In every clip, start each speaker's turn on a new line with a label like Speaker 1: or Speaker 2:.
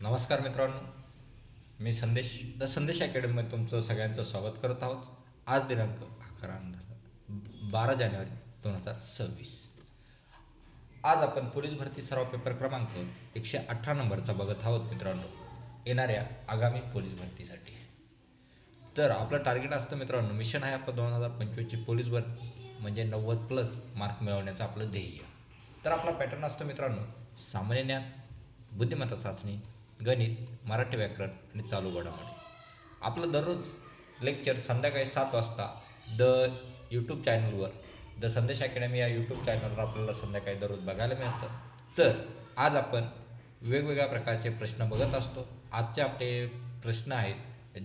Speaker 1: नमस्कार मित्रांनो, मी संदेश द संदेश अकॅडमीमध्ये तुमचं सगळ्यांचं स्वागत करत आहोत. आज दिनांक 12 जानेवारी 2026. आज आपण पोलीस भरती सराव पेपर क्रमांक 118 नंबरचा बघत आहोत मित्रांनो, येणाऱ्या आगामी पोलीस भरतीसाठी. तर आपलं टार्गेट असतं मित्रांनो, मिशन आहे आपलं 2025ची पोलीस भरती म्हणजे 90+ मार्क मिळवण्याचं आपलं ध्येय. तर आपला पॅटर्न असतो मित्रांनो, सामान्य ज्ञान, बुद्धिमत्ता चाचणी, गणित, मराठी व्याकरण आणि चालू घडामोडी. आपलं दररोज लेक्चर संध्याकाळी 7 वाजता द यूट्यूब चॅनलवर, द संदेश अकॅडमी या यूट्यूब चॅनलवर आपल्याला संध्याकाळी दररोज बघायला मिळतं. तर आज आपण वेगवेगळ्या प्रकारचे प्रश्न बघत असतो. आजचे आपले प्रश्न आहेत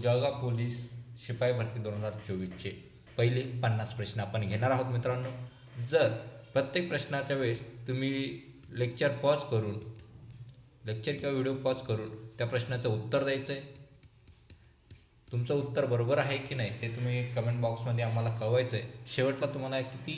Speaker 1: जळगाव पोलीस शिपाई भरती 2024चे पहिले 50 प्रश्न आपण घेणार आहोत मित्रांनो. जर प्रत्येक प्रश्नाच्या वेळेस तुम्ही लेक्चर किंवा व्हिडिओ पॉज करून त्या प्रश्नाचं उत्तर द्यायचं आहे. तुमचं उत्तर बरोबर आहे की नाही ते तुम्ही कमेंट बॉक्समध्ये आम्हाला कळवायचं आहे. शेवटला तुम्हाला किती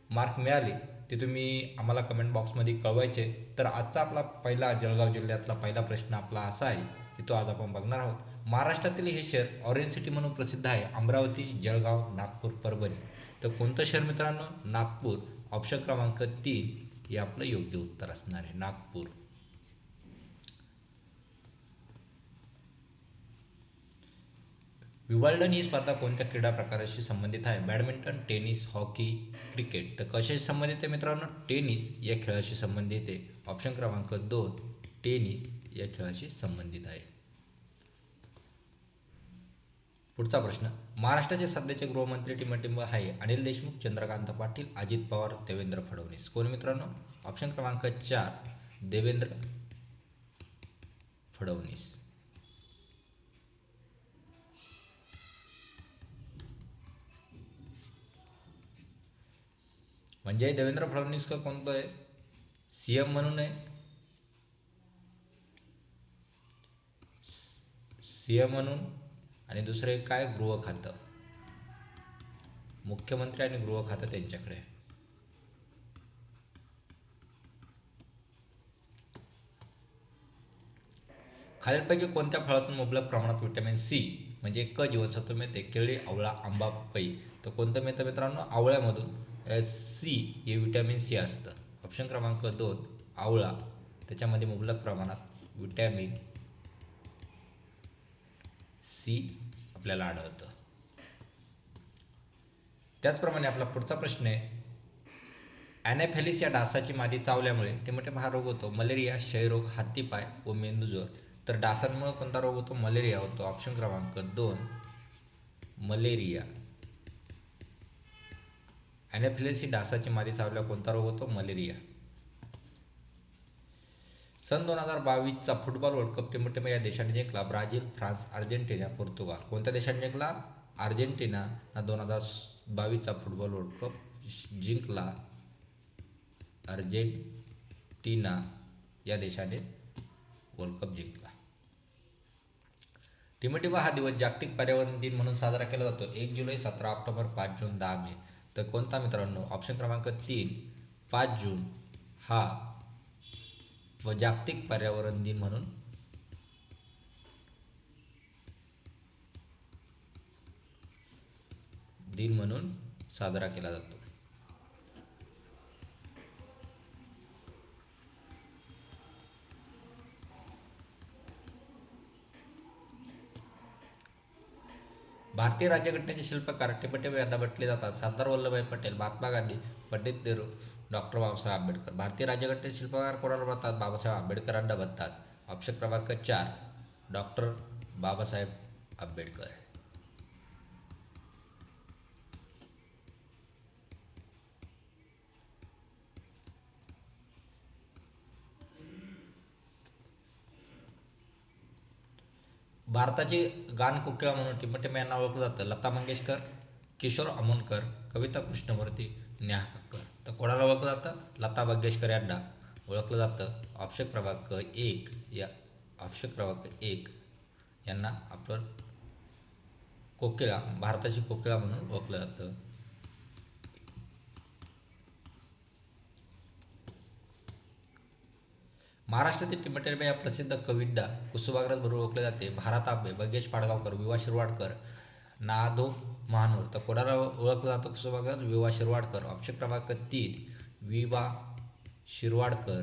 Speaker 1: मार्क मिळाले ते तुम्ही आम्हाला कमेंट बॉक्समध्ये कळवायचे. तर आजचा आपला पहिला जळगाव जिल्ह्यातला पहिला प्रश्न आपला असा आहे की तो आज आपण बघणार आहोत. महाराष्ट्रातील हे शहर ऑरेंज सिटी म्हणून प्रसिद्ध आहे. अमरावती, जळगाव, नागपूर, परभणी. तर कोणतं शहर मित्रांनो? नागपूर. ऑप्शन क्रमांक 3 हे आपलं योग्य उत्तर असणार आहे, नागपूर. विम्बल्डन ही स्पर्धा कोणत्या क्रीडा प्रकाराशी संबंधित आहे? Badminton, tennis, hockey, cricket. तर कशाशी संबंधित आहे मित्रांनो? टेनिस या खेळाशी संबंधित आहे. ऑप्शन क्रमांक 2 टेनिस या खेळाशी संबंधित आहे. पुढचा प्रश्न, महाराष्ट्राचे सध्याचे गृहमंत्री टिमटिंब आहे अनिल देशमुख, चंद्रकांत पाटील, अजित पवार, देवेंद्र फडणवीस. कोण मित्रांनो? ऑप्शन क्रमांक 4 देवेंद्र फडणवीस. म्हणजे देवेंद्र फडणवीस का कोणतं आहे? सीएम म्हणून आहे, सीएम म्हणून. आणि दुसरं एक काय? गृह खातं. मुख्यमंत्री आणि गृह खातं त्यांच्याकडे. खालीलपैकी कोणत्या फळातून मुबलक प्रमाणात विटॅमिन सी म्हणजे क जीवनसत्व मिळते? केळी, आवळा, आंबा, पपई. तर कोणतं मिळतं मित्रांनो? आवळ्यामधून सी हे विटॅमिन सी असतं. ऑप्शन क्रमांक 2 आवळा, त्याच्यामध्ये मुबलक प्रमाणात विटॅमिन सी आपल्याला आढळतं. त्याचप्रमाणे आपला पुढचा प्रश्न आहे, ॲनाफेलिस या डासाची मादी चावल्यामुळे टिमटिम हा रोग होतो. मलेरिया, क्षयरोग, हातीपाय व मेंदूज्वर. तर डासांमुळे कोणता रोग होतो? मलेरिया होतो. ऑप्शन क्रमांक 2 मलेरिया. ॲनाफिलिस ही डासाची मादी चावल्यावर कोणता रोग होतो? मलेरिया. सन 2022चा फुटबॉल वर्ल्ड कप टिमटिम या देशाने जिंकला? Brazil, France, Argentina, Portugal. कोणत्या देशाने जिंकला? अर्जेंटिना. 2022चा फुटबॉल वर्ल्ड कप जिंकला अर्जेंटिना या देशाने वर्ल्ड कप जिंकला. टिमटिमा हा दिवस जागतिक पर्यावरण दिन म्हणून साजरा केला जातो. 1 जुलै, 17 ऑक्टोबर, 5 जून, 10 मे. तर कोणता मित्रांनो? ऑप्शन क्रमांक 3 5 जून हा जागतिक पर्यावरण दिन म्हणून साजरा केला जातो. भारतीय राज्यघटनेचे शिल्पकार टिमटिम यांना म्हटले जातात? सरदार वल्लभभाई पटेल, महात्मा गांधी, पंडित नेहरू, डॉक्टर बाबासाहेब आंबेडकर. भारतीय राज्यघटनेचे शिल्पकार कोणाला म्हणतात? बाबासाहेब आंबेडकरांना म्हणतात. ऑप्शन क्रमांक 4 डॉक्टर बाबासाहेब आंबेडकर. भारताची गान कोकिळा म्हणून टिमटिम यांना ओळखलं जातं? लता मंगेशकर, किशोर अमोणकर, कविता कृष्णमूर्ती, नेहा कक्कर. तर कोणाला ओळखलं जातं? लता मंगेशकर यांना ओळखलं जातं. ऑप्शन क्रमांक 1 यांना आपण कोकिळा, भारताची कोकिळा म्हणून ओळखलं जातं. महाराष्ट्रातील टिंबटेंबे या प्रसिद्ध कविड्डा कुसुमाग्रज म्हणून ओळखले जाते. भा. तांबे, बगेश पाडगावकर, वि. वा. शिरवाडकर, ना. महानोर. तर कोणाला ओळखलं जातं कुसुमाग्रज? वि. वा. शिरवाडकर. ऑप्शन क्रमांक 3 वि. वा. शिरवाडकर.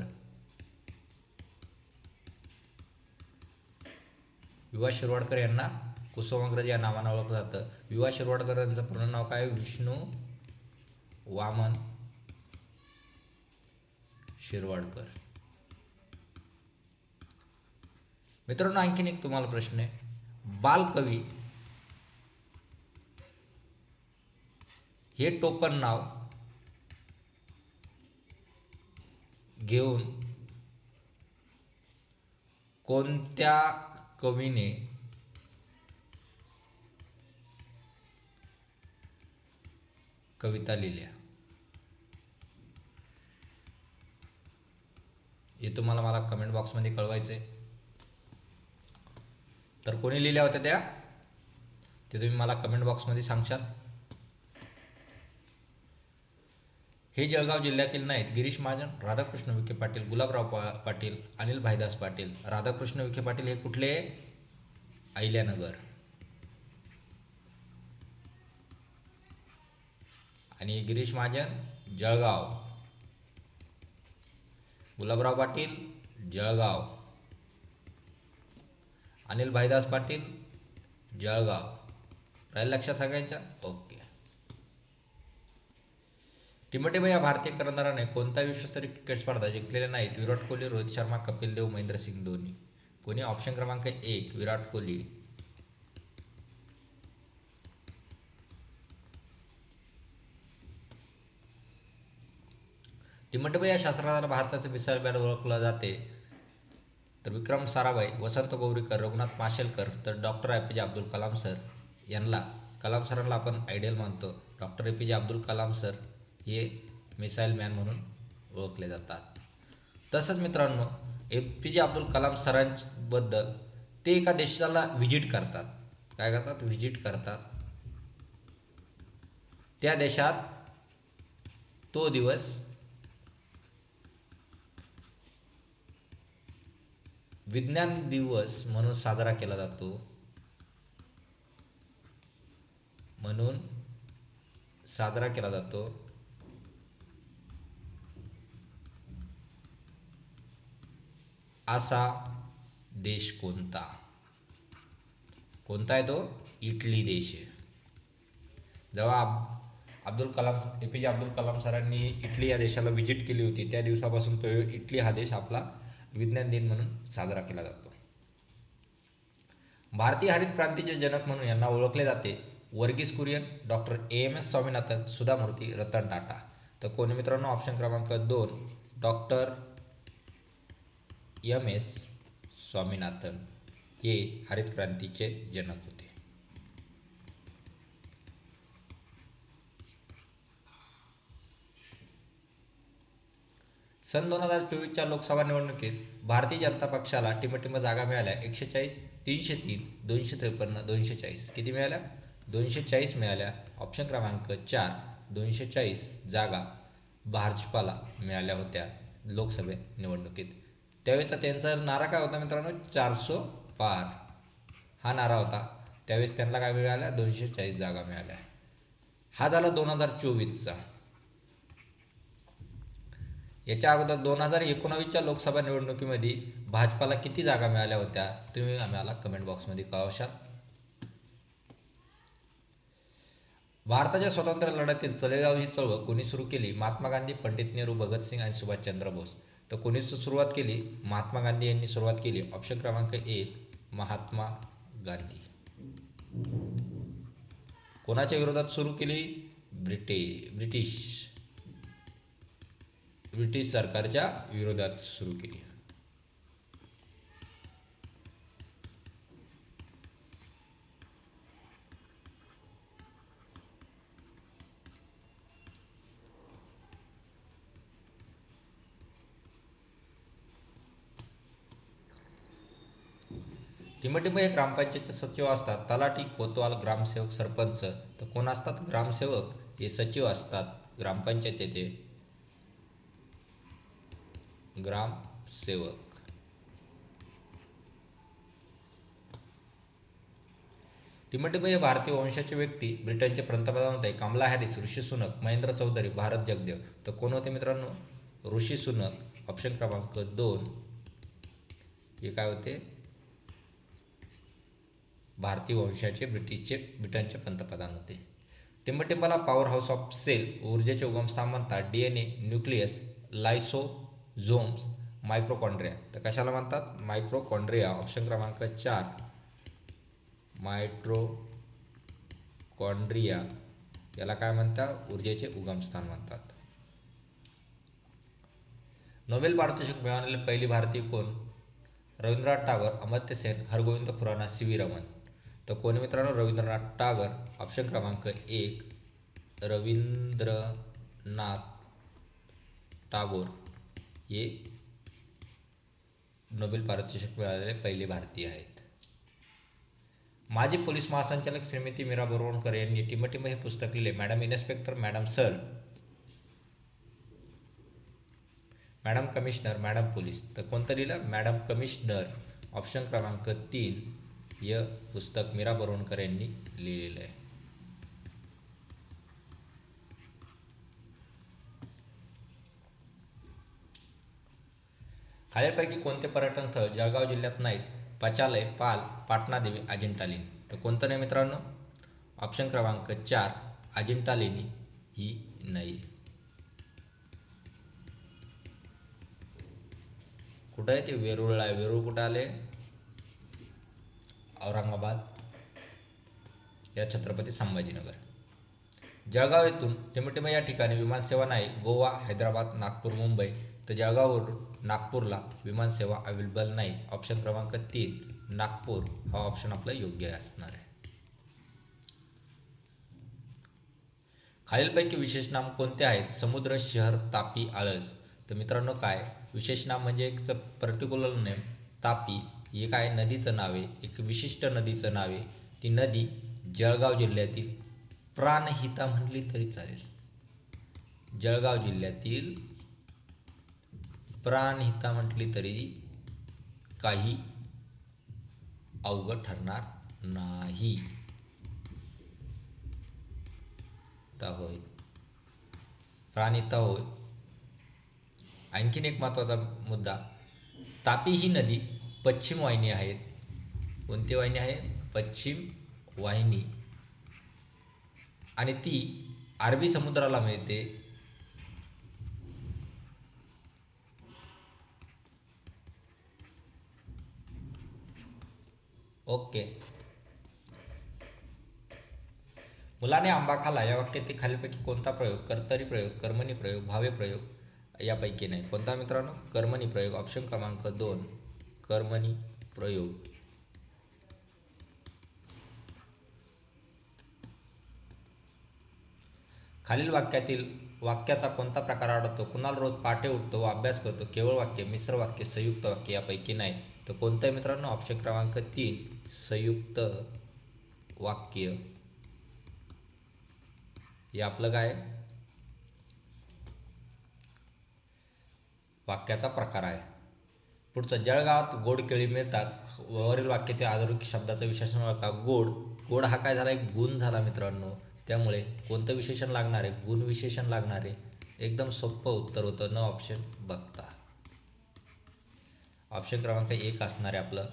Speaker 1: वि. वा. शिरवाडकर यांना कुसुमाग्रज या नावानं ओळखलं जातं. वि. वा. शिरवाडकर यांचं पूर्ण नाव काय? विष्णू वामन शिरवाडकर. मित्रांनो, आणखीन एक तुम्हाला प्रश्न आहे. बालकवी हे टोपण नाव घेऊन कोणत्या कवीने कविता लिहिल्या? हे तुम्हाला मला कमेंट बॉक्समध्ये कळवायचं आहे. तर कोणी लिहिल्या होत्या त्या ते तुम्ही मला कमेंट बॉक्समध्ये सांगशाल. हे जळगाव जिल्ह्यातील नाहीत. गिरीश महाजन, राधाकृष्ण विखे पाटील, गुलाबराव पाटील, अनिल भाईदास पाटील. राधाकृष्ण विखे पाटील हे कुठले? अहिल्यानगर. आणि गिरीश महाजन जळगाव. गुलाबराव पाटील जळगाव. अनिल भाईदास पाटील जळगाव. राहील लक्षात सगळ्यांच्या? ओके. टिंबटेंबे या भारतीय कर्णधाराने कोणता विश्वस्तरीय क्रिकेट स्पर्धा जिंकलेल्या नाहीत? विराट कोहली, रोहित शर्मा, कपिल देव, महेंद्रसिंग धोनी. कोणी? ऑप्शन क्रमांक 1 विराट कोहली. टिंबटेंबे या शास्त्रज्ञाला भारताचे मिसाईल मॅन ओळखलं जाते. तर विक्रम साराभाई, वसंत गौरीकर, रघुनाथ माशेलकर. तर doctor APJ Abdul Kalam sir यांना, कलाम सरांना आपण आयडियल मानतो. Doctor APJ Abdul Kalam sir हे मिसाईल मॅन म्हणून ओळखले जातात. तसंच मित्रांनो, APJ अब्दुल कलाम सरांबद्दल ते एका देशाला व्हिजिट करतात. काय करतात? व्हिजिट करतात. त्या देशात तो दिवस विज्ञान दिवस म्हणून साजरा केला जातो. असा देश कोणता? कोणता आहे तो? इटली देश आहे. जेव्हा APJ अब्दुल कलाम सरांनी इटली या देशाला व्हिजिट केली होती त्या दिवसापासून तो इटली हा देश आपला विज्ञान दिन म्हणून साजरा केला जातो. भारतीय हरित क्रांतीचे जनक म्हणून यांना ओळखले जाते. वर्गीस कुरियन, डॉक्टर AMS स्वामीनाथन, सुधा मूर्ती, रतन टाटा. तर कोणी मित्रांनो? ऑप्शन क्रमांक 2 डॉक्टर MS स्वामीनाथन हे हरित क्रांतीचे जनक होते. सन 2024च्या लोकसभा निवडणुकीत भारतीय जनता पक्षाला टिंबटिंब जागा मिळाल्या 140, 303, 253, 240. किती मिळाल्या? 240 मिळाल्या. ऑप्शन क्रमांक 4 240 जागा भाजपाला मिळाल्या होत्या लोकसभे निवडणुकीत. त्यावेळेचा त्यांचा नारा काय होता मित्रांनो? 400 पार हा नारा होता. त्यावेळेस त्यांना काय मिळाल्या? 240 जागा मिळाल्या. हा झाला 2024चा. याच्या अगोदर 2019च्या लोकसभा निवडणुकीमध्ये भाजपाला किती जागा मिळाल्या होत्या? तुम्ही आम्हाला कमेंट बॉक्समध्ये कळवशाल. भारताच्या स्वातंत्र्य लढ्यातील चलेगाव ही चळवळ कोणी सुरू केली? महात्मा गांधी, पंडित नेहरू, भगतसिंग आणि सुभाषचंद्र बोस. तर कोणी सुरुवात केली? महात्मा गांधी यांनी सुरुवात केली. ऑप्शन क्रमांक 1 महात्मा गांधी. कोणाच्या विरोधात सुरू केली? ब्रिटिश सरकारच्या विरोधात सुरू केली. टिंबटिंब हे ग्रामपंचायतचे सचिव असतात. तलाठी, कोतवाल, ग्रामसेवक, सरपंच. तर कोण असतात? ग्रामसेवक हे सचिव असतात ग्रामपंचायतीचे. ग्रामसेवक. टिमोटिमो हे भारतीय वंशाचे व्यक्ती ब्रिटनचे पंतप्रधान होते. कमला हॅरिस, ऋषी सुनक, महेंद्र चौधरी, भारत जगदेव. तर कोण होते मित्रांनो? ऋषी सुनक. ऑप्शन क्रमांक 2 हे काय होते? भारतीय वंशाचे ब्रिटनचे पंतप्रधान होते. टिंबटिंबाला पॉवर हाऊस ऑफ सेल, ऊर्जेचे उगमस्थान म्हणतात. DNA, nucleus, lysosomes, mitochondria. तर कशाला म्हणतात? मायक्रोकॉन्ड्रिया. ऑप्शन क्रमांक 4 मायट्रोकॉन्ड्रिया याला काय म्हणतात? ऊर्जेचे उगमस्थान म्हणतात. नोबेल पारितोषिक मिळवलेले पहिली भारतीय कोण? रवींद्रनाथ टागोर, अमर्त्य सेन, हरगोविंद खुराना, CV रमन. तर कोण मित्रांनो? रवींद्रनाथ टागोर. ऑप्शन क्रमांक 1 रवींद्रनाथ टागोर हे नोबेल पारितोषिक मिळालेले पहिले भारतीय आहेत. माजी पोलीस महासंचालक श्रीमती मीरा बोरवणकर यांनी टिमटिमो हे पुस्तक लिहिले. Madam inspector, madam sir, madam commissioner, madam police. तर कोणतं लिहिलं? Madam commissioner. ऑप्शन क्रमांक 3 हे पुस्तक मीरा बोरवणकर यांनी लिहिलेलं आहे. खालीलपैकी कोणते पर्यटन स्थळ जळगाव जिल्ह्यात नाहीत? पचालय, पाल, पाटणा देवी, अजिंठा लेणी. तर कोणतं नाही मित्रांनो? ऑप्शन क्रमांक 4 अजिंठा लेणी ही नाही. कुठं आहे ते? वेरूळला आहे. वेरूळ कुठं आले? औरंगाबाद या छत्रपती संभाजीनगर. जळगाव येथून टिमटिमो या ठिकाणी विमानसेवा नाही. गोवा, हैदराबाद, नागपूर, मुंबई. तर जळगाववरून नागपूरला विमानसेवा अवेलेबल नाही. ऑप्शन क्रमांक 3 नागपूर हा ऑप्शन आपलं योग्य असणार आहे. खालीलपैकी विशेष नाम कोणते आहेत? समुद्र, शहर, तापी, आळस. तर मित्रांनो काय? विशेष नाम म्हणजे एक पर्टिक्युलर नेम. तापी हे काय? नदीचं नाव आहे, एक विशिष्ट नदीचं नाव आहे. ती नदी जळगाव जिल्ह्यातील प्राणहिता म्हटली तरी चालेल. जळगाव जिल्ह्यातील प्राणहिता म्हटली तरी काही अवघड ठरणार नाही. होय, प्राणहिता होय. आणखीन एक महत्त्वाचा मुद्दा, तापी ही नदी पश्चिम वाहिनी आहेत. कोणती वाहिनी आहे? पश्चिम वाहिनी. आणि ती अरबी समुद्राला मिळते. ओके. मुलाने आंबा खाल्ला या वाक्यातील खालीलपैकी कोणता प्रयोग? कर्तरी प्रयोग, कर्मणी प्रयोग, भावे प्रयोग यापैकी नाही. कोणता मित्रांनो? कर्मणी प्रयोग. ऑप्शन क्रमांक 2 कर्मणी प्रयोग. खालील वाक्याचा कोणता प्रकार आवडतो? कुणाला रोज पहाटे उठतो व अभ्यास करतो? केवळ वाक्य, मिश्र वाक्य, संयुक्त वाक्य यापैकी नाही. तर कोणतं आहे मित्रांनो? ऑप्शन क्रमांक 3 संयुक्त वाक्य हे आपलं काय वाक्याचा प्रकार आहे. पुढचं, जळगावात गोड केळी मिळतात. वरील वाक्यातील आधुनिक शब्दाचं विशेषण ओळखा. गोड. गोड हा काय झाला? एक गुण झाला मित्रांनो. त्यामुळे कोणतं विशेषण लागणार आहे? गुण विशेषण लागणार आहे. एकदम सोपं उत्तर होतं न ऑप्शन बघता. ऑप्शन क्रमांक 1 असणार आहे आपलं.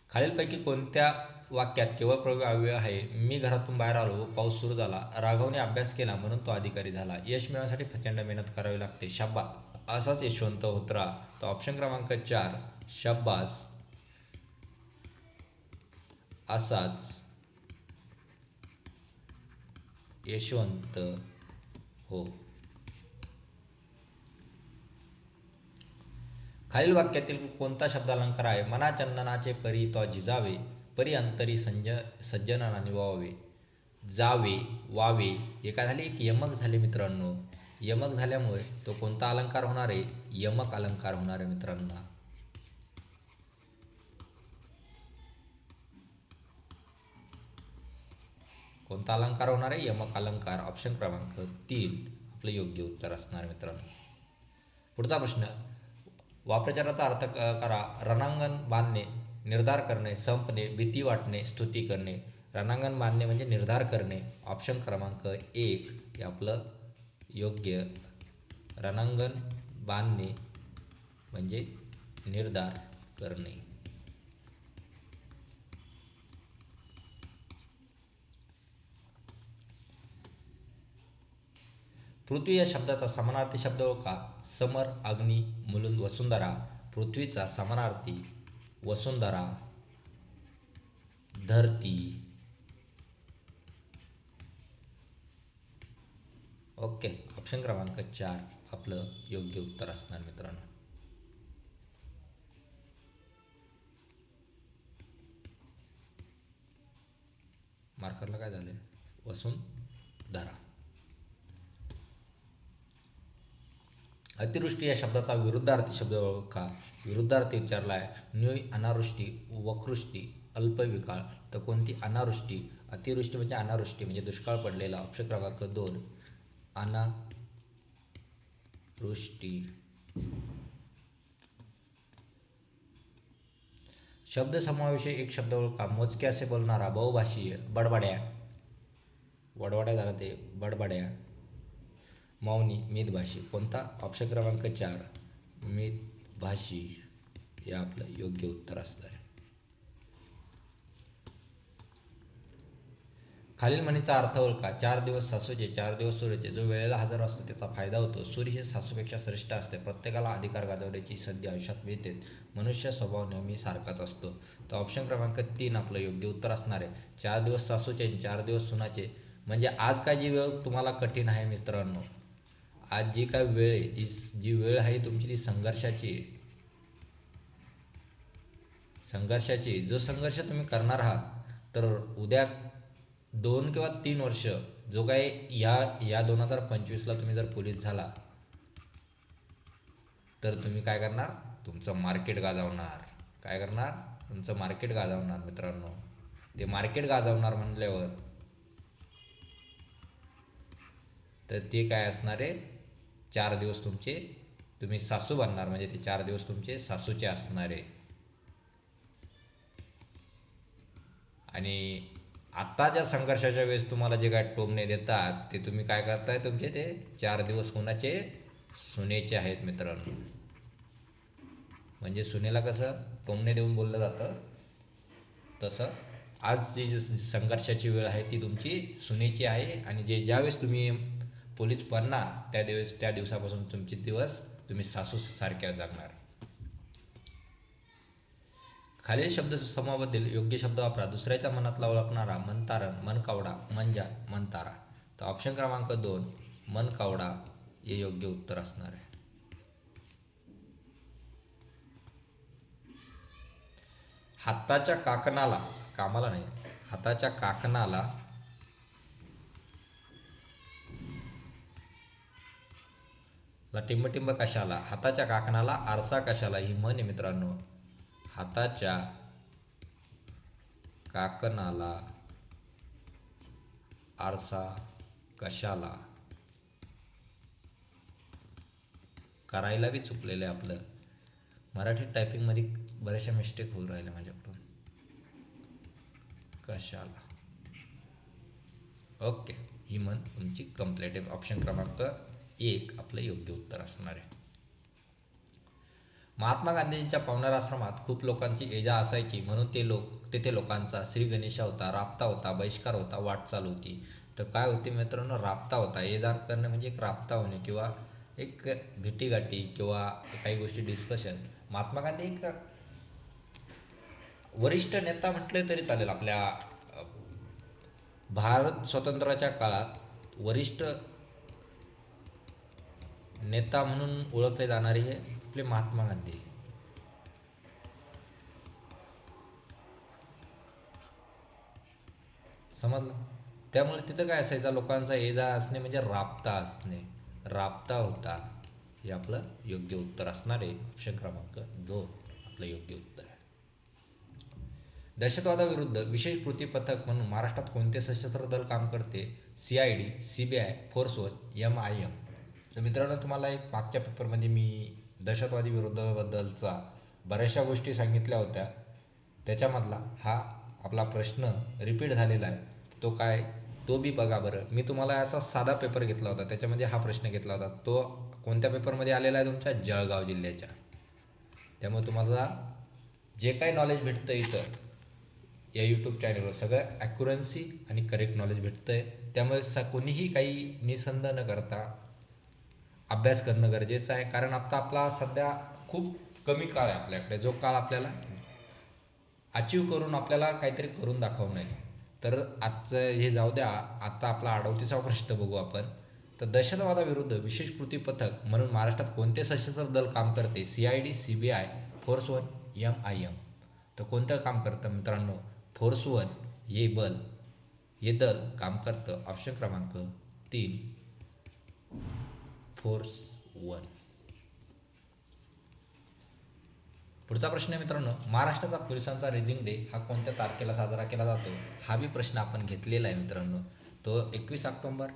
Speaker 1: खालीलपैकी कोणत्या वाक्यात केवळ प्रयोग अव्यय आहे? मी घरातून बाहेर आलो व पाऊस सुरू झाला. राघवने अभ्यास केला म्हणून तो अधिकारी झाला. यश मिळवण्यासाठी प्रचंड मेहनत करावी लागते. शाब्बास, असाच यशवंत होत राहा. तर ऑप्शन क्रमांक 4 शाब्बास, असाच यशवंत हो. खालील कोणता शब्दालंकार आहे? मना चंदनाचे परी तो झिजावे, परी अंतरी सज्जनाना निवावे. जावे, वावे हे काय झाले? एक यमक झाले मित्रांनो. यमक झाल्यामुळे तो कोणता अलंकार होणार आहे? यमक अलंकार होणार आहे मित्रांनो. कोणता अलंकार होणार आहे? यमक अलंकार. ऑप्शन क्रमांक 3 आपलं योग्य उत्तर असणार मित्रांनो. पुढचा प्रश्न, वाप्रचाराचा अर्थ करा. रणांगण बांधणे, निर्धार करणे, संपणे, भीती वाटणे, स्तुती करणे. रणांगण बांधणे म्हणजे निर्धार करणे. ऑप्शन क्रमांक 1 हे आपलं योग्य. रणांगण बांधणे म्हणजे निर्धार करणे. पृथ्वी या शब्दाचा समानार्थी शब्द ओळखा. समर, अग्नी, मुलुंद, वसुंधरा. पृथ्वीचा समानार्थी वसुंधरा, धरती. ओके, ऑप्शन क्रमांक 4 आपलं योग्य उत्तर असणार मित्रांनो. मार्करला काय झाले? वसुंधरा. अतिवृष्टी या शब्दाचा विरुद्धार्थी शब्द ओळखा. विरुद्धार्थी विचारला आहे. न्यूय, अनावृष्टी, वकृष्टी, अल्पविकाळ. तर कोणती? अनावृष्टी. अतिवृष्टी म्हणजे अनावृष्टी म्हणजे दुष्काळ पडलेला. ऑप्शन क्रमांक 2 अनावृष्टी. शब्द समावेशी एक शब्द ओळखा. मोजके असे बोलणारा, बहुभाषीय, बडबड्या. वडवड्या झाला ते बडबड्या. मौनी, मितभाषी. कोणता? ऑप्शन क्रमांक 4 मितभाषी हे आपलं योग्य उत्तर असणार आहे. खालील म्हणीचा अर्थ ओळखा. 4 दिवस सासूचे, 4 दिवस सूर्याचे. जो वेळेला हजर असतो त्याचा फायदा होतो. सूर्य हे सासूपेक्षा श्रेष्ठ असते. प्रत्येकाला अधिकार गाजवण्याची संधी आयुष्यात मिळतेच. मनुष्य स्वभाव नेहमी सारखाच असतो. तर ऑप्शन क्रमांक 3 आपलं योग्य उत्तर असणार आहे. 4 दिवस सासूचे, 4 दिवस सुनाचे. म्हणजे आज काय जी वेळ तुम्हाला कठीण आहे मित्रांनो, आज जी काय वेळ आहे, जी वेळ आहे तुमची ती संघर्षाची आहे. संघर्षाची. जो संघर्ष तुम्ही करणार आहात तर उद्या 2 किंवा 3 वर्ष जो काय या 2025ला तुम्ही जर पोलीस झाला तर तुम्ही काय करणार? तुमचं मार्केट गाजवणार. काय करणार? तुमचं मार्केट गाजवणार मित्रांनो. ते मार्केट गाजवणार म्हटल्यावर तर ते काय असणार आहे? 4 दिवस तुम्ही सासू बनणार म्हणजे ते 4 दिवस तुमचे सासूचे असणार आहे. आणि आत्ता ज्या संघर्षाच्या वेळेस तुम्हाला जे काय टोमणे देतात ते तुम्ही काय करताय? तुमचे ते 4 दिवस कोणाचे? सुनेचे आहेत मित्रांनो. म्हणजे सुनेला कसं टोमणे देऊन बोललं जातं तसं आज जी संघर्षाची वेळ आहे ती तुमची सुनेची आहे. आणि ज्यावेळेस तुम्ही पोलीस बनणार त्या दिवसापासून तुमचे दिवस तुम्ही सासू सारख्या जगणार. खालील शब्द समूहाबद्दल योग्य शब्द वापरा. दुसऱ्याच्या मनातला ओळखणारा, मनतारण, मनकावडा, मंजा, मनतारा. तर ऑप्शन क्रमांक 2 मनकावडा हे योग्य उत्तर असणार आहे. हाताच्या काकणाला, कामाला नाही, हाताच्या काकणाला टिंबटिंब कशाला? हाताच्या काकणाला आरसा कशाला? ही म्हण आहे मित्रांनो. हाताच्या काकणाला आरसा कशाला? करायला बी चुकलेलं आहे आपलं. मराठी टायपिंगमध्ये बऱ्याचशा मिस्टेक होऊ राहिल्या माझ्याकडून. कशाला? ओके, ही म्हण तुमची कंप्लीट आहे. ऑप्शन क्रमांक 1 आपलं योग्य उत्तर असणार आहे. महात्मा गांधींच्या पवनार आश्रमात खूप लोकांची ये-जा असायची म्हणून तेथे लोकांचा श्री गणेशा होता, राबता होता, बहिष्कार होता, वाटचाल होती. तर काय होती मित्रांनो? राबता होता. ये-जा करणे म्हणजे एक राबता होणे किंवा एक भेटीगाठी किंवा काही गोष्टी डिस्कशन. महात्मा गांधी एक वरिष्ठ नेता म्हटले तरी चालेल. आपल्या भारत स्वातंत्र्याच्या काळात वरिष्ठ नेता म्हणून ओळखले जाणारे हे आपले महात्मा गांधी. समजलं? त्यामुळे तिथं काय असायचा? लोकांचा ये-जा असणे म्हणजे राबता असणे. राबता होता. हे आपलं योग्य उत्तर असणार आहे. ऑप्शन क्रमांक 2 आपलं योग्य उत्तर आहे. दहशतवादाविरुद्ध विशेष कृती पथक म्हणून महाराष्ट्रात कोणते सशस्त्र दल काम करते? CID, CBI, force 1, MIM. तर मित्रांनो, तुम्हाला एक मागच्या पेपरमध्ये मी दहशतवादी विरोधाबद्दलचा बऱ्याचशा गोष्टी सांगितल्या होत्या. त्याच्यामधला हा आपला प्रश्न रिपीट झालेला आहे. तो काय, तो बी बघा बरं. मी तुम्हाला असा साधा पेपर घेतला होता, त्याच्यामध्ये हा प्रश्न घेतला होता. तो कोणत्या पेपरमध्ये आलेला आहे? तुमच्या जळगाव जिल्ह्याच्या. त्यामुळे तुम्हाला जे काही नॉलेज भेटतं इथं या यूट्यूब चॅनलवर, सगळं ॲक्युरन्सी आणि करेक्ट नॉलेज भेटतं आहे. त्यामुळे कोणीही काही निसंद न करता अभ्यास करणं गरजेचं आहे. कारण आता आपला सध्या खूप कमी काळ आहे आपल्याकडे, जो काळ आपल्याला अचीव करून आपल्याला काहीतरी करून दाखवणं आहे. तर आजचं हे जाऊ द्या, आता आपला 38वा प्रश्न बघू आपण. तर दहशतवादाविरुद्ध विशेष कृती पथक म्हणून महाराष्ट्रात कोणते सशस्त्र दल काम करते? CID, CBI, force 1, MIM. तर कोणतं काम करतं मित्रांनो? फोर्स 1 हे दल काम करतं. ऑप्शन क्रमांक 3 फोर्स 1. पुढचा प्रश्न आहे मित्रांनो, महाराष्ट्राचा पोलिसांचा रेझिंग डे हा कोणत्या तारखेला साजरा केला जातो? हा बी प्रश्न आपण घेतलेला आहे मित्रांनो. तो 21 ऑक्टोबर,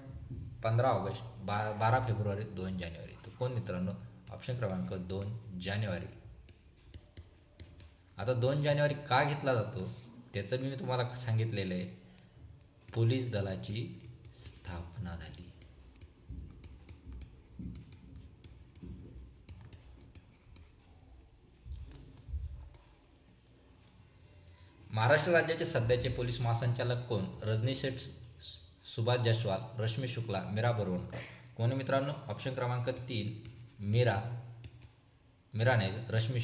Speaker 1: 15 ऑगस्ट, 12 फेब्रुवारी, 2 जानेवारी. तो कोण मित्रांनो? ऑप्शन क्रमांक 2 जानेवारी. आता 2 जानेवारी का घेतला जातो त्याचं मी तुम्हाला सांगितलेलं आहे. पोलीस दलाची स्थापना झाली. महाराष्ट्र राज्याचे सध्याचे पोलीस महासंचालक कोण? रजनी शेठ, सुभाष जयस्वाल, रश्मी शुक्ला, मीरा बोरवणकर. कोण मित्रांनो? ऑप्शन क्रमांक 3 मीरा नाही, रश्मी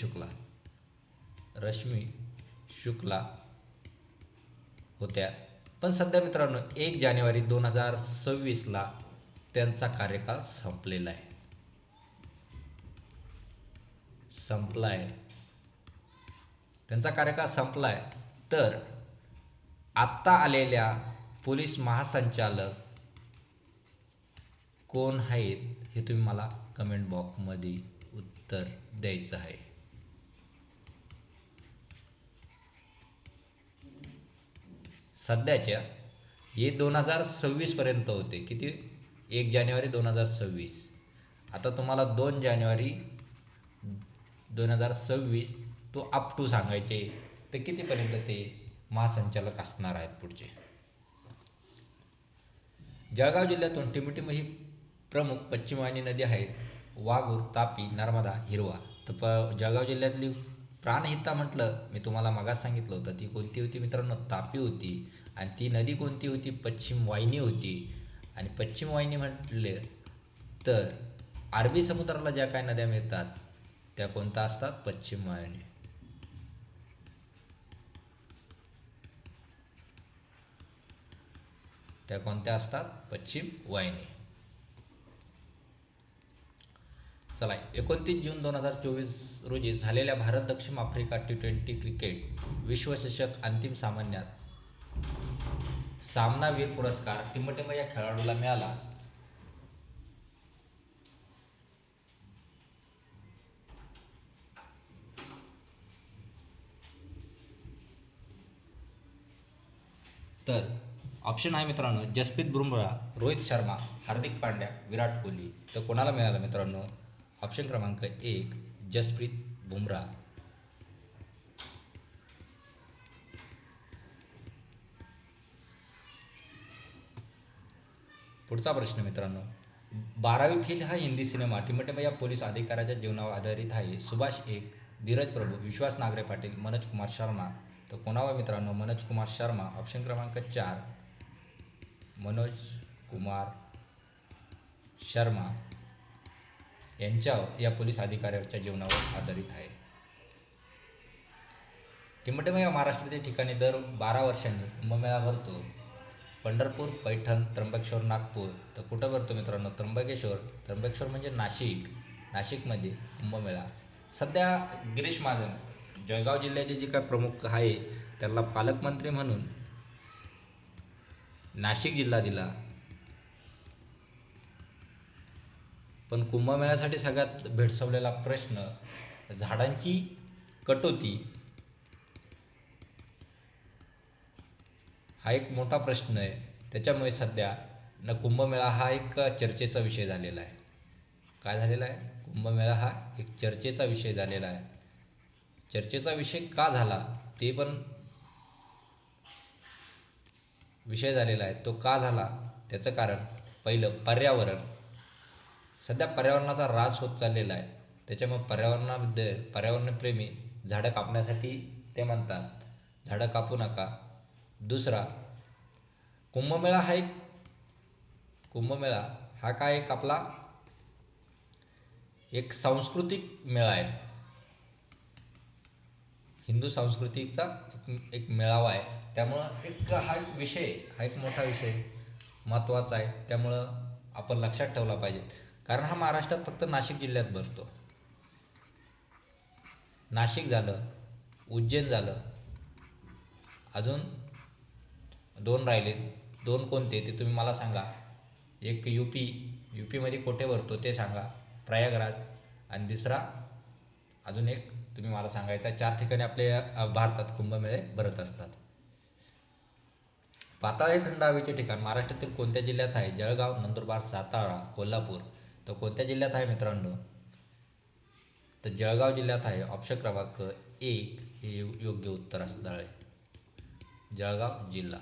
Speaker 1: शुक्ला होत्या. पण सध्या मित्रांनो 1 जानेवारी 2026ला त्यांचा कार्यकाळ संपला आहे. त्यांचा कार्यकाळ संपला आहे. तर आत्ता आलेल्या पोलीस महासंचालक कोण आहेत हे तुम्ही मला कमेंट बॉक्समध्ये उत्तर द्यायचं आहे. सध्याच्या हे 2026 पर्यंत होते. किती? 1 जानेवारी 2026. आता तुम्हाला 2 जानेवारी 2026 तो अप टू सांगायचे, तर कितीपर्यंत ते महासंचालक असणार आहेत पुढचे? जळगाव जिल्ह्यातून टिंबटिंब ही प्रमुख पश्चिम वाहिनी नदी आहेत. वाघूर, तापी, नर्मदा, हिरवा. तर जळगाव जिल्ह्यातली प्राणहिता म्हटलं, मी तुम्हाला मागास सांगितलं होतं, ती कोणती होती मित्रांनो? तापी होती. आणि ती नदी कोणती होती? पश्चिम वाहिनी होती. आणि पश्चिम वाहिनी म्हटले तर अरबी समुद्राला ज्या काही नद्या मिळतात त्या कोणत्या असतात? पश्चिम वाहिनी. त्या कोणत्या असतात? पश्चिम वाहिनी. चला, 29 जून 2024 रोजी झालेल्या भारत दक्षिण आफ्रिका T20 क्रिकेट विश्वचषक अंतिम सामन्यात सामनावीर पुरस्कार टिंबटिंब या खेळाडूला मिळाला. तर ऑप्शन आहे मित्रांनो, जसप्रीत बुमराह, रोहित शर्मा, हार्दिक पांड्या, विराट कोहली. तर कोणाला मिळाला मित्रांनो? ऑप्शन क्रमांक 1 जसप्रीत बुमराह. पुढचा प्रश्न मित्रांनो, 12वी फेल हा हिंदी सिनेमा टिंबटिंब या पोलीस अधिकाऱ्याच्या जीवनावर आधारित आहे. सुभाष 1, धीरज प्रभू, विश्वास नागरे पाटील, मनोज कुमार शर्मा. तर कोणावर मित्रांनो? मनोज कुमार शर्मा. ऑप्शन क्रमांक 4 मनोज कुमार शर्मा या पोलीस अधिकाऱ्याच्या जीवनावर आधारित आहे. टिंबटिंब या महाराष्ट्रातील ठिकाणी दर 12 वर्षांनी कुंभमेळा भरतो. पंढरपूर, पैठण, त्र्यंबकेश्वर, नागपूर. तर कुठं भरतो मित्रांनो? त्र्यंबकेश्वर म्हणजे नाशिकमध्ये कुंभमेळा. सध्या गिरीश महाजन जळगाव जिल्ह्याचे जे काय प्रमुख आहे त्याला पालकमंत्री म्हणून नाशिक जिल्हा दिला. पण कुंभमेळ्यासाठी सगळ्यात भेडसावलेला प्रश्न झाडांची कटोती हा एक मोठा प्रश्न आहे. त्याच्यामुळे सध्या कुंभमेळा हा एक चर्चेचा विषय झालेला आहे. काय झालेला आहे? कुंभमेळा हा एक चर्चेचा विषय झालेला आहे. चर्चेचा विषय का झाला ते पण विषय झालेला आहे. तो का झाला त्याचं कारण पहिलं पर्यावरण. सध्या पर्यावरणाचा ऱ्हास होत चाललेला आहे. त्याच्यामुळे पर्यावरणाबद्दल पर्यावरणप्रेमी झाडं कापण्यासाठी ते म्हणतात झाडं कापू नका. दुसरा, कुंभमेळा हा एक कुंभमेळा हा काय एक आपला एक सांस्कृतिक मेळा आहे. हिंदू संस्कृतीचा एक मेळावा आहे. त्यामुळं हा एक विषय, हा एक मोठा विषय महत्त्वाचा आहे. त्यामुळं आपण लक्षात ठेवला पाहिजे. कारण हा महाराष्ट्रात फक्त नाशिक जिल्ह्यात भरतो. नाशिक झालं, उज्जैन झालं, अजून दोन राहिले. दोन कोणते ते तुम्ही मला सांगा. एक यूपीमध्ये कोठे भरतो ते सांगा, प्रयागराज. आणि दुसरा अजून एक तुम्ही मला सांगायचा आहे. 4 ठिकाणी आपल्या भारतात कुंभमेळे भरत असतात. पाताळ हे थंड हवेचे ठिकाण महाराष्ट्रातील कोणत्या जिल्ह्यात आहे? जळगाव, नंदुरबार, सातारा, कोल्हापूर. तर कोणत्या जिल्ह्यात आहे मित्रांनो? तर जळगाव जिल्ह्यात आहे. ऑप्शन क्रमांक 1 हे योग्य उत्तर असणार आहे. जळगाव जिल्हा.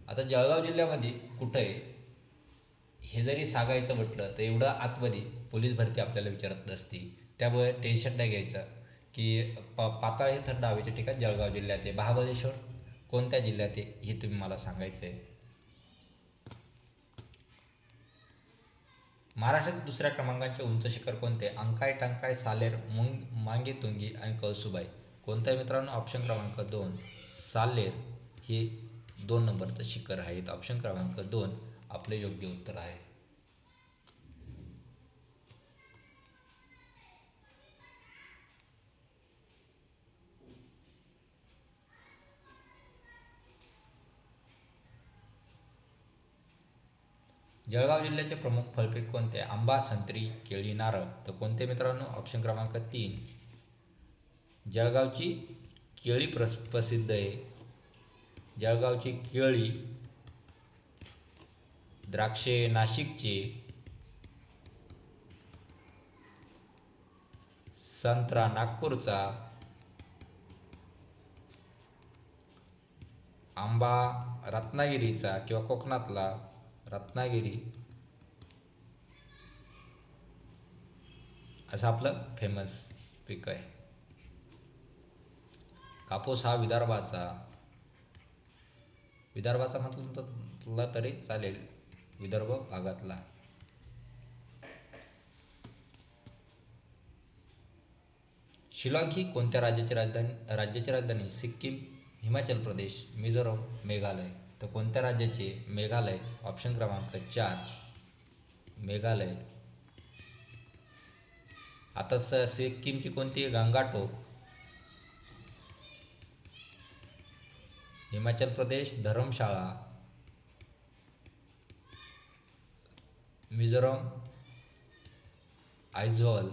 Speaker 1: आता जळगाव जिल्ह्यामध्ये कुठं आहे हे जरी सांगायचं म्हटलं तर एवढं आतमध्ये पोलीस भरती आपल्याला विचारत नसती. त्यामुळे टेन्शन नाही घ्यायचं की पाताळ हे थंड हवेचे ठिकाण जळगाव जिल्ह्यात आहे. महाबळेश्वर कोणत्या जिल्ह्यात आहे हे तुम्ही मला सांगायचं आहे. महाराष्ट्रात दुसऱ्या क्रमांकाचे उंच शिखर कोणते? अंकाय, टंकाय, सालेर, मांगीतुंगी आणि कळसुबाई. कोणतं आहे मित्रांनो? ऑप्शन क्रमांक 2 सालेर हे 2 नंबरचं शिखर आहे. ऑप्शन क्रमांक 2 आपले योग्य उत्तर आहे. जळगाव जिल्ह्याचे प्रमुख फळपीक कोणते? आंबा, संत्री, केळी, नारळ. तर कोणते मित्रांनो? ऑप्शन क्रमांक 3 जळगावची केळी प्रसिद्ध आहे. जळगावची केळी. द्राक्षे नाशिकची. संत्रा नागपूरचा. आंबा रत्नागिरीचा किंवा कोकणातला रत्नागिरी असं आपलं फेमस पीक आहे. कापूस हा विदर्भाचा म्हटलं तरी चालेल, विदर्भ भागातला. शिलाँग ही कोणत्या राज्याची राजधानी? सिक्कीम, हिमाचल प्रदेश, मिझोरम, मेघालय. तर कोणत्या राज्याची? मेघालय. ऑप्शन क्रमांक 4 मेघालय. आता सिक्कीमची कोणती? गंगाटोक. हिमाचल प्रदेश धर्मशाळा. मिझोरम आयझॉल.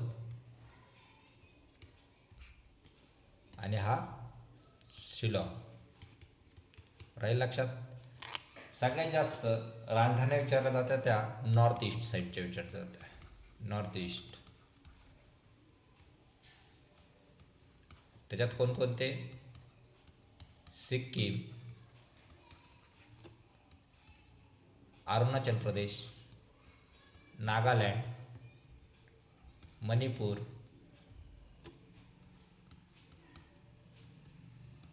Speaker 1: आणि हा शिलाँग. राहील लक्षात. सगळ्यात जास्त राजधान्या विचारल्या जात्या त्या नॉर्थ ईस्ट साईडच्या विचारल्या जात्या. North east. त्याच्यात कोणकोणते? सिक्कीम, अरुणाचल प्रदेश, नागालँड, मणिपूर,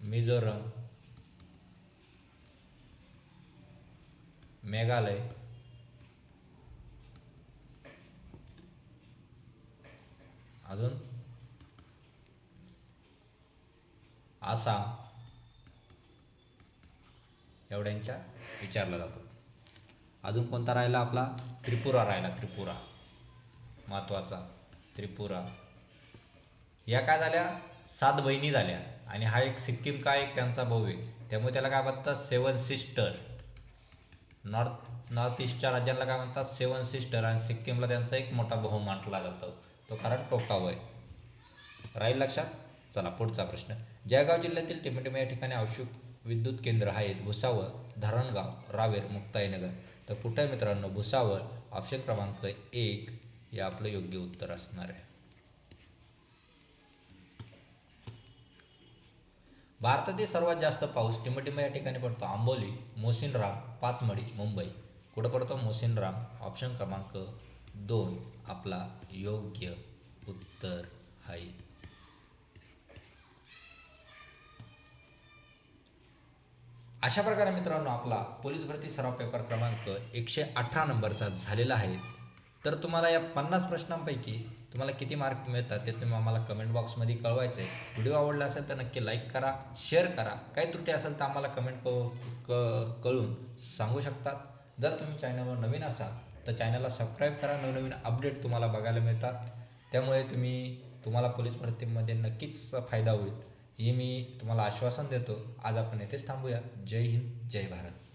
Speaker 1: मिझोरम, मेघालय, अजून आसाम. एवढ्यांच्या विचारला जातो. अजून कोणता राहिला आपला? त्रिपुरा राहिला. त्रिपुरा महत्त्वाचा. त्रिपुरा या काय झाल्या? 7 बहिणी झाल्या. आणि हा एक सिक्कीम काय एक त्यांचा भाऊ आहे. त्यामुळे त्याला काय म्हणतात? 7 सिस्टर. नॉर्थ ईस्टच्या राज्यांना काय म्हणतात? 7 सिस्टर. आणि सिक्कीमला त्यांचा एक मोठा भाऊ मानला जातो. तो कारण टोकाव आहे. राहील लक्षात. चला पुढचा प्रश्न. जळगाव जिल्ह्यातील टिंबटिंब या ठिकाणी औष्णिक विद्युत केंद्र आहेत. भुसावळ, धरणगाव, रावेर, मुक्ताईनगर. तर कुठे आहे मित्रांनो? भुसावळ. ऑप्शन क्रमांक 1 हे आपलं योग्य उत्तर असणार आहे. भारतातील सर्वात जास्त पाऊस टिंबटिंब या ठिकाणी पडतो आंबोली, मोसिनराम, पाचमढी, मुंबई. कुठं पडतो? मोसिनराम. ऑप्शन क्रमांक 2 आपला योग्य उत्तर आहे. अशा प्रकारे मित्रांनो आपला पोलीस भरती सराव पेपर क्रमांक 118 नंबरचा झालेला आहे. तर तुम्हाला या 50 प्रश्नांपैकी तुम्हाला किती मार्क मिळतात ते तुम्ही आम्हाला कमेंट बॉक्समध्ये कळवायचं आहे. व्हिडिओ आवडला असेल तर नक्की लाईक करा, शेअर करा. काही त्रुटी असेल तर आम्हाला कळून सांगू शकतात. जर तुम्ही चॅनलवर नवीन असाल तर चॅनलला सबस्क्राईब करा. नवनवीन अपडेट तुम्हाला बघायला मिळतात. त्यामुळे तुम्हाला पोलीस भरतीमध्ये नक्कीच फायदा होईल, हे मी तुम्हाला आश्वासन देतो. आज आपण येथेच थांबूया. जय हिंद, जय भारत.